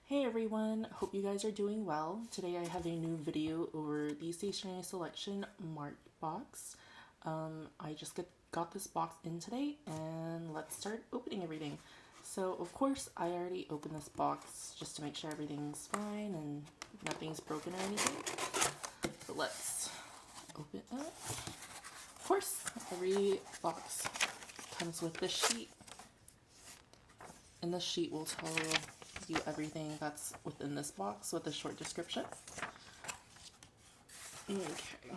Hey everyone, hope you guys are doing well. Today I have a new video over the Stationery Selection Mart box. I just got this box in today and let's start opening everything. So of course I already opened this box just to make sure everything's fine and nothing's broken or anything. So let's open it up. Of course, every box comes with this sheet. And this sheet will tell you everything that's within this box with a short description. Okay.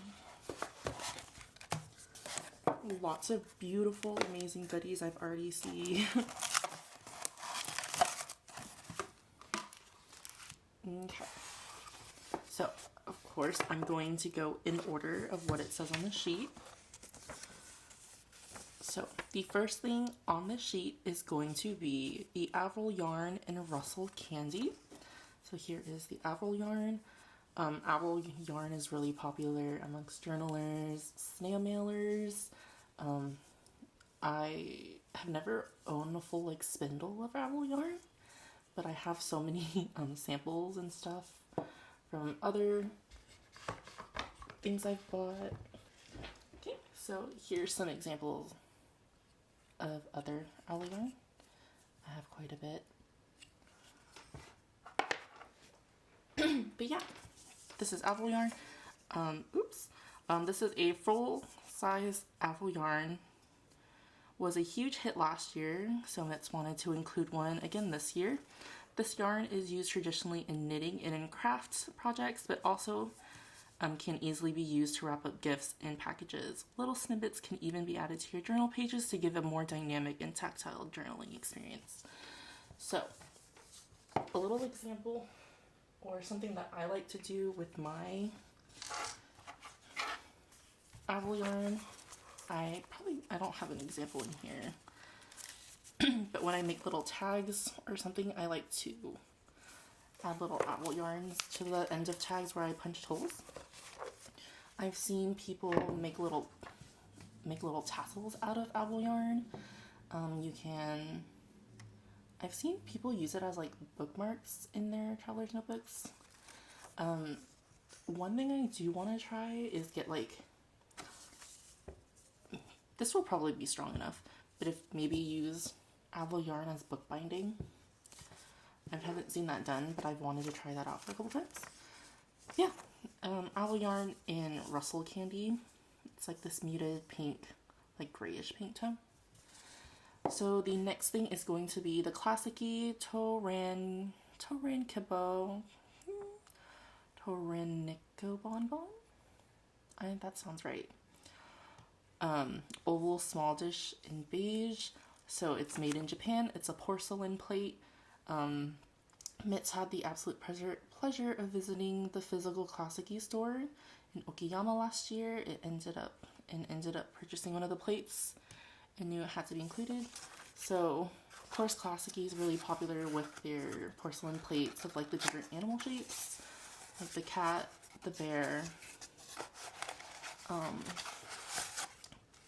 Lots of beautiful, amazing goodies I've already seen. Okay. So, of course, I'm going to go in order of what it says on the sheet. So, the first thing on the sheet is going to be the Avril yarn and Russell candy. So here is the Avril yarn. Avril yarn is really popular amongst journalers, snail mailers. I have never owned a full spindle of Avril yarn, but I have so many samples and stuff from other things I've bought. Okay, so here's some examples of other Avril yarn. I have quite a bit. But yeah, this is Avril yarn. This is a full size Avril yarn. Was a huge hit last year, so Mitz wanted to include one again this year. This yarn is used traditionally in knitting and in crafts projects, but also can easily be used to wrap up gifts and packages. Little snippets can even be added to your journal pages to give a more dynamic and tactile journaling experience. So, a little example or something that I like to do with my Avril yarn. I don't have an example in here, but when I make little tags or something, I like to add little Avril yarns to the end of tags where I punched holes. I've seen people make little tassels out of Avril yarn. I've seen people use it as bookmarks in their traveler's notebooks. One thing I do want to try is get this will probably be strong enough, but if maybe use Avril yarn as bookbinding. I haven't seen that done, but I've wanted to try that out for a couple times. Yeah, Avril yarn in Russell candy. It's like this muted pink, grayish pink tone. So the next thing is going to be the classic-y Toranico Bonbon. I think that sounds right. Oval small dish in beige. So it's made in Japan. It's a porcelain plate. Mitz had the absolute pleasure of visiting the physical classic-y store in Okayama last year. It ended up purchasing one of the plates and knew it had to be included. So, of course, classic-y is really popular with their porcelain plates of the different animal shapes, like the cat, the bear.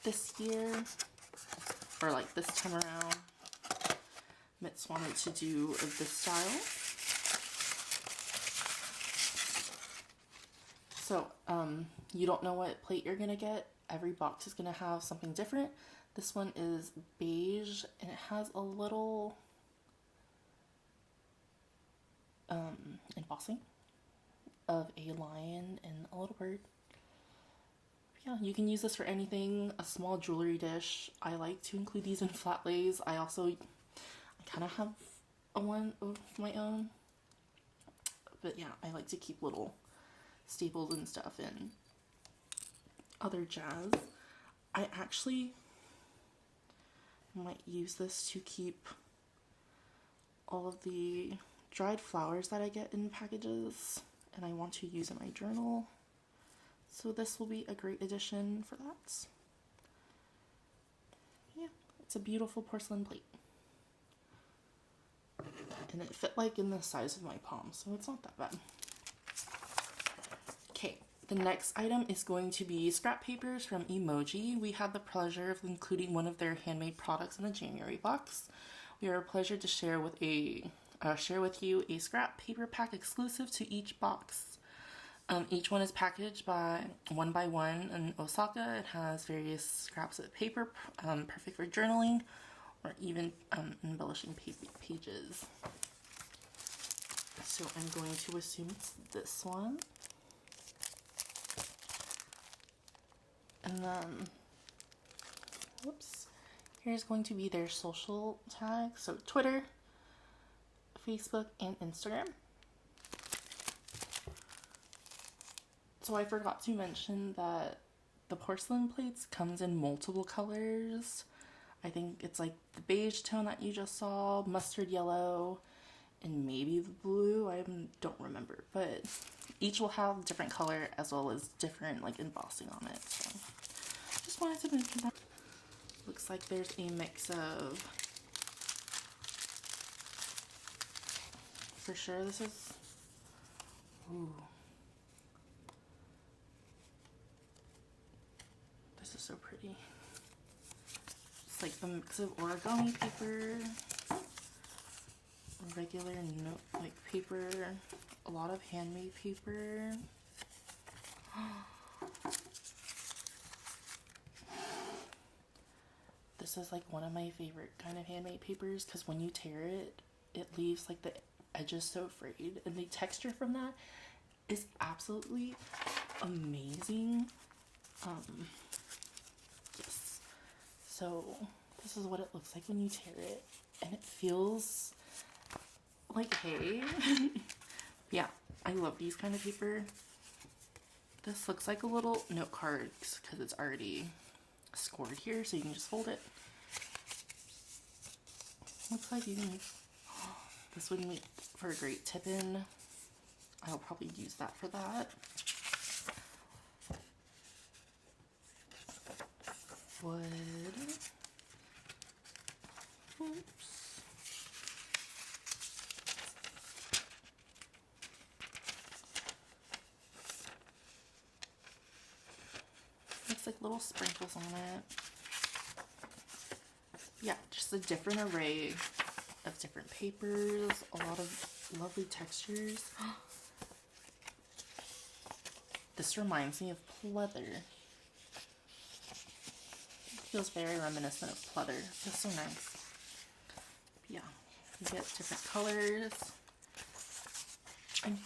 This year, or this time around, Mitz wanted to do this style. So, you don't know what plate you're gonna get. Every box is gonna have something different. This one is beige, and it has a little embossing of a lion and a little bird. Yeah, you can use this for anything. A small jewelry dish. I like to include these in flat lays. I kind of have one of my own. But yeah, I like to keep little staples and stuff in other jazz. I actually might use this to keep all of the dried flowers that I get in packages, and I want to use in my journal. So this will be a great addition for that. Yeah, it's a beautiful porcelain plate. And it fit in the size of my palm, so it's not that bad. Okay, the next item is going to be scrap papers from Emoji. We had the pleasure of including one of their handmade products in the January box. We are a pleasure to share with a share with you a scrap paper pack exclusive to each box. Each one is packaged by one in Osaka. It has various scraps of paper, perfect for journaling or even embellishing pages. So I'm going to assume it's this one. And then, whoops, here's going to be their social tags. So Twitter, Facebook, and Instagram. So I forgot to mention that the porcelain plates comes in multiple colors. I think it's like the beige tone that you just saw, mustard yellow, and maybe the blue. I don't remember, but each will have different color as well as different like embossing on it. So just wanted to mention that. Looks like there's a mix of, for sure this is, ooh. This is so pretty. It's like a mix of origami paper, regular note like paper, a lot of handmade paper. This is like one of my favorite kind of handmade papers because when you tear it, it leaves like the edges so frayed, and the texture from that is absolutely amazing. Yes. So this is what it looks like when you tear it, and it feels like hay. Yeah, I love these kind of paper. This looks like a little note card because it's already scored here, so you can just fold it. Looks like you can, this would make for a great tip-in. I'll probably use that for that. Wood. Oops. Looks like little sprinkles on it. Yeah, just a different array of different papers, a lot of lovely textures. This reminds me of pleather. Feels very reminiscent of pleather. Feels so nice. Yeah, you get different colors. And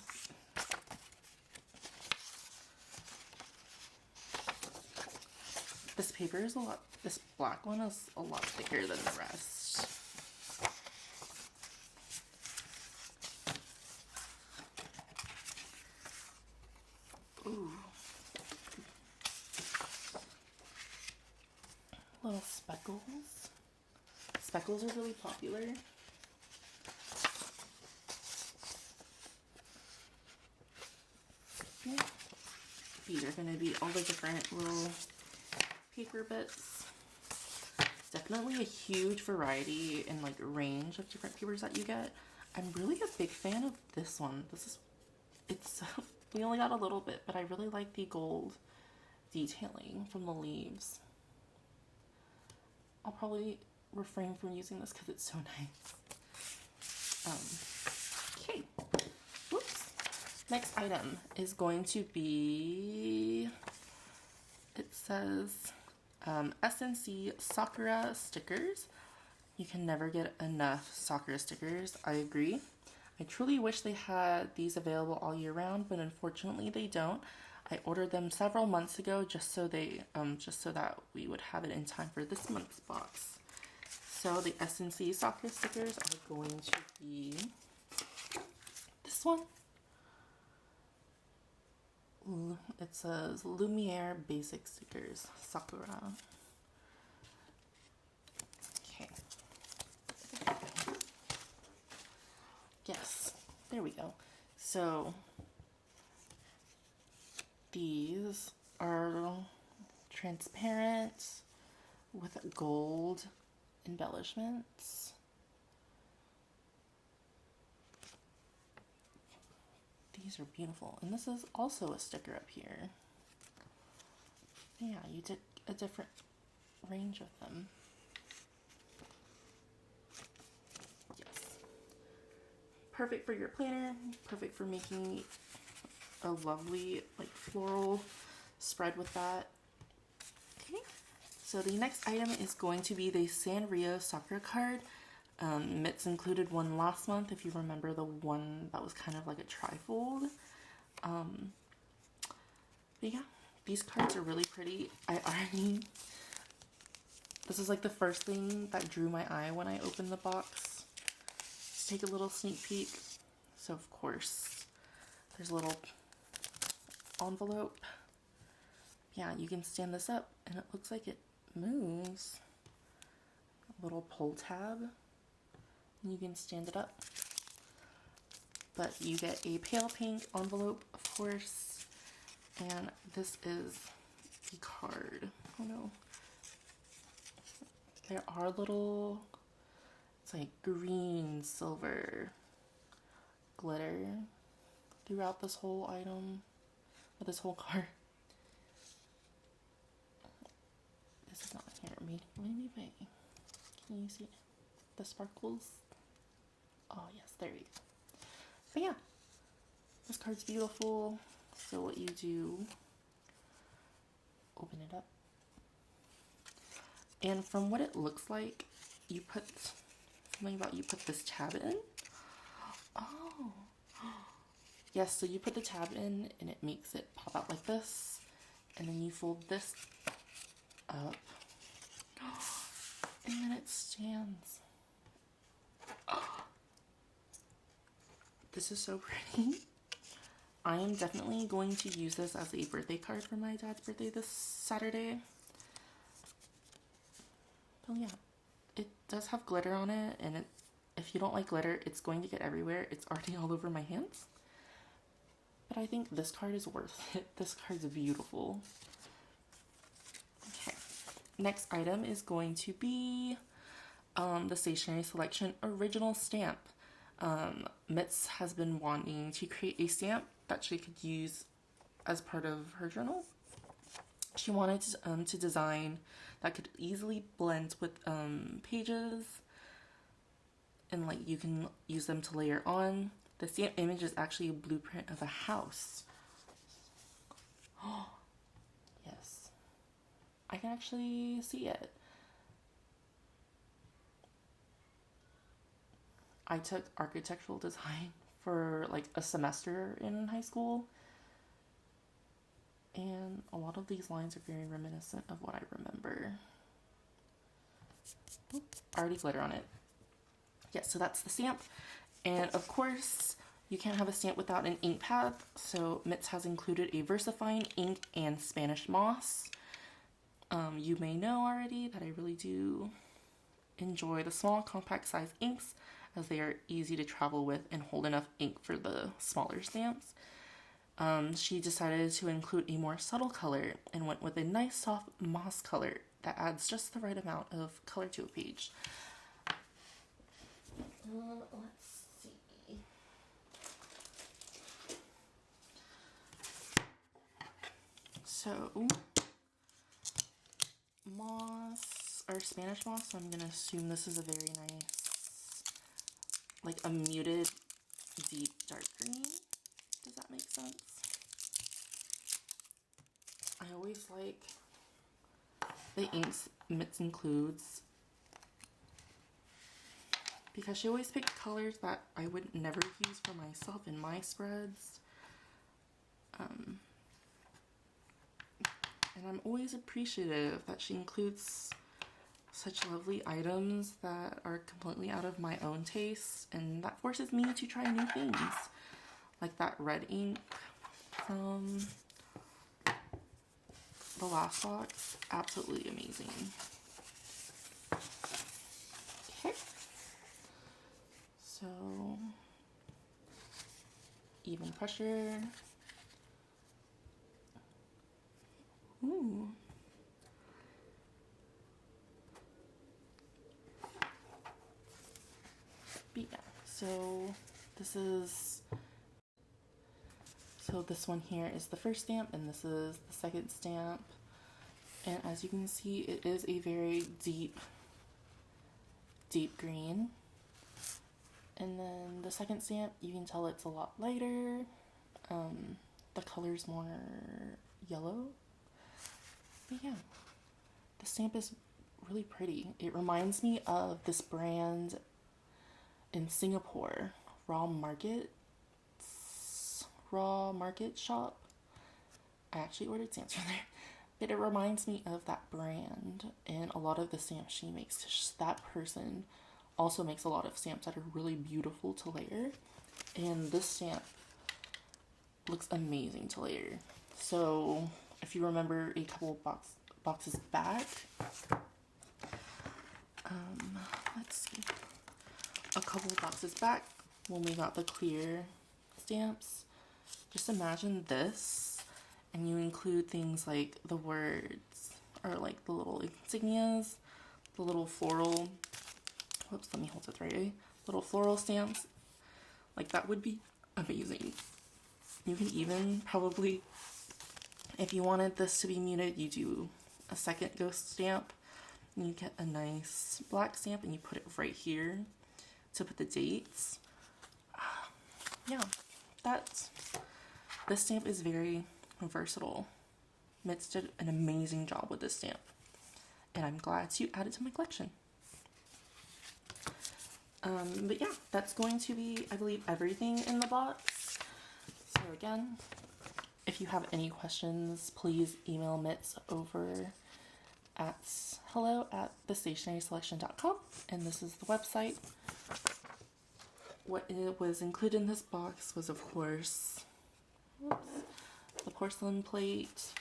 this paper is a lot, this black one is a lot thicker than the rest. Ooh. Little speckles. Speckles are really popular. Yeah. These are going to be all the different little paper bits. Definitely a huge variety and like range of different papers that you get. I'm really a big fan of this one. It's we only got a little bit, but I really like the gold detailing from the leaves. I'll probably refrain from using this because it's so nice. Okay. Whoops. Next item is going to be, it says SNC Sakura Stickers. You can never get enough Sakura stickers. I agree. I truly wish they had these available all year round, but unfortunately they don't. I ordered them several months ago just so that we would have it in time for this month's box. So the SNC Sakura stickers are going to be this one. It says Lumiere Basic Stickers Sakura. Okay. Yes, there we go. So these are transparent with gold embellishments. These are beautiful. And this is also a sticker up here. Yeah, you did a different range of them. Yes. perfect for your planner, perfect for making a lovely like floral spread with that. Okay, so the next item is going to be the Sanrio Sakura card. Mitts included one last month, if you remember, the one that was kind of like a trifold. But yeah, these cards are really pretty. This is like the first thing that drew my eye when I opened the box. Let's take a little sneak peek. So of course, there's a little envelope. Yeah, you can stand this up and it looks like it moves. A little pull tab. And you can stand it up. But you get a pale pink envelope, of course. And this is the card. Oh no. There are little, it's like green, silver glitter throughout this whole item, or this whole card. This is not here. Maybe can you see the sparkles? Oh yes, there you go. But yeah, this card's beautiful. So what you do, open it up. And from what it looks like, you put this tab in. Oh. Yes, so you put the tab in and it makes it pop out like this. And then you fold this up. And then it stands. This is so pretty. I am definitely going to use this as a birthday card for my dad's birthday this Saturday. Oh yeah, it does have glitter on it, and if you don't like glitter, it's going to get everywhere. It's already all over my hands. But I think this card is worth it. This card's beautiful. Okay, next item is going to be the Stationery Selection Original Stamp. Mitz has been wanting to create a stamp that she could use as part of her journal. She wanted to design that could easily blend with pages, and like you can use them to layer on. The stamp image is actually a blueprint of a house. Oh, yes. I can actually see it. I took architectural design for like a semester in high school. And a lot of these lines are very reminiscent of what I remember. Oop, already glitter on it. Yes, so that's the stamp. And of course, you can't have a stamp without an ink pad. So Mitz has included a VersaFine ink and Spanish moss. You may know already that I really do enjoy the small compact size inks, as they are easy to travel with and hold enough ink for the smaller stamps. She decided to include a more subtle color and went with a nice soft moss color that adds just the right amount of color to a page. Let's see. So, moss, or Spanish moss, so I'm going to assume this is a very nice, like a muted, deep, dark green. Does that make sense? I always like the inks Mitz includes because she always picked colors that I would never use for myself in my spreads. And I'm always appreciative that she includes such lovely items that are completely out of my own taste, and that forces me to try new things. Like that red ink from the last box. Absolutely amazing. Okay. So, even pressure. Ooh. But yeah, so this one here is the first stamp, and this is the second stamp. And as you can see, it is a very deep green. And then the second stamp, you can tell it's a lot lighter. The color's more yellow. But yeah, the stamp is really pretty. It reminds me of this brand in Singapore, Raw Market Shop. I actually ordered stamps from there. But it reminds me of that brand and a lot of the stamps she makes. 'Cause that person also makes a lot of stamps that are really beautiful to layer. And this stamp looks amazing to layer. So if you remember a couple boxes back, let's see, a couple boxes back when we got the clear stamps, just imagine this and you include things like the words or like the little insignias, the little floral, whoops, let me hold it the right way, little floral stamps. Like, that would be amazing. You can even probably, if you wanted this to be muted, you do a second ghost stamp. And you get a nice black stamp and you put it right here to put the dates. Yeah, this stamp is very versatile. Mitz did an amazing job with this stamp. And I'm glad to add it to my collection. But yeah, that's going to be, I believe, everything in the box. So again, if you have any questions, please email Mitz over at hello@thestationeryselection.com, and this is the website. What it was included in this box was, of course, the porcelain plate,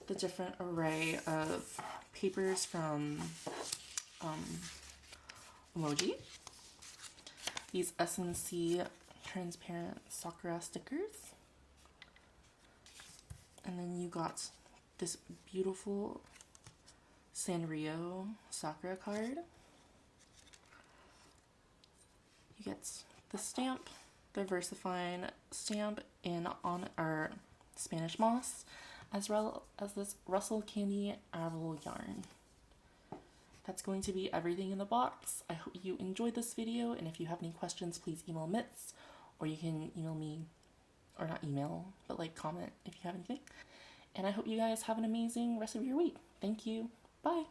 the different array of papers from Emoji, these S&C transparent Sakura stickers, and then you got this beautiful Sanrio Sakura card. You get the stamp, the VersaFine stamp, and on our Spanish moss, as well as this Russell Candy Arrow yarn. That's going to be everything in the box. I hope you enjoyed this video, and if you have any questions, please email Mitz, or you can email me, or not email, but like comment if you have anything. And I hope you guys have an amazing rest of your week. Thank you. Bye.